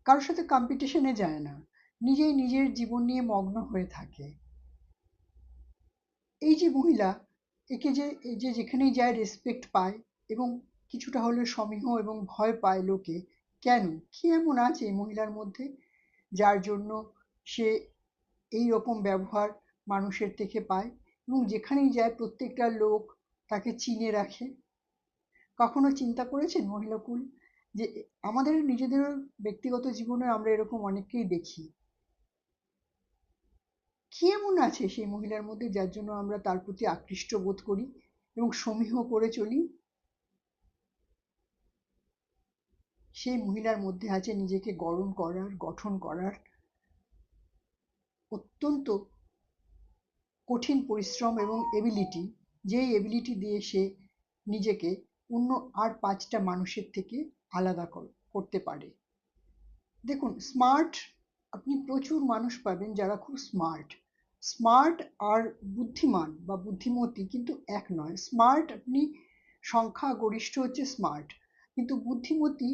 কারোর সাথে কম্পিটিশনে যায় না, নিজেই নিজের জীবন নিয়ে মগ্ন হয়ে থাকে। এই যে মহিলা, একে যে এই যে যেখানেই যায় রেসপেক্ট পায় এবং কিছুটা হলেও সমীহ এবং ভয় পায় লোকে। কেন? কি এমন আছে এই মহিলার মধ্যে যার জন্য সে এই রকম ব্যবহার মানুষের থেকে পায় এবং যেখানেই যায় প্রত্যেকটা লোক তাকে চিনে রাখে? কখনো চিন্তা করেছেন মহিলাকুল যে আমাদের নিজেদের ব্যক্তিগত জীবনে আমরা এরকম অনেককেই দেখি। কি এমন আছে সেই মহিলার মধ্যে যার জন্য আমরা তার প্রতি আকৃষ্ট বোধ করি এবং সমীহ করে চলি? সেই মহিলার মধ্যে আছে নিজেকে গড়ন করার, গঠন করার অত্যন্ত কঠিন পরিশ্রম এবং এবিলিটি, যেই এবিলিটি দিয়ে সে নিজেকে অন্য আর ৫টা মানুষের থেকে আলাদা করতে পারে। দেখুন, স্মার্ট, আপনি প্রচুর মানুষ পাবেন যারা খুব স্মার্ট। স্মার্ট আর বুদ্ধিমান বা বুদ্ধিমতী কিন্তু এক নয়। স্মার্ট আপনি সংখ্যা গরিষ্ঠ হচ্ছে স্মার্ট, কিন্তু বুদ্ধিমতী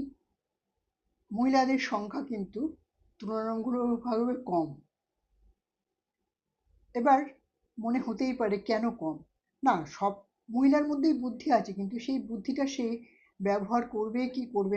মহিলাদের সংখ্যা কিন্তু তুলনামূলকভাবে কম। এবার মনে হতেই পারে কেন কম? না, সব মহিলার মধ্যেই বুদ্ধি আছে, কিন্তু সেই বুদ্ধিটা সে ব্যবহার করবে কি করবে না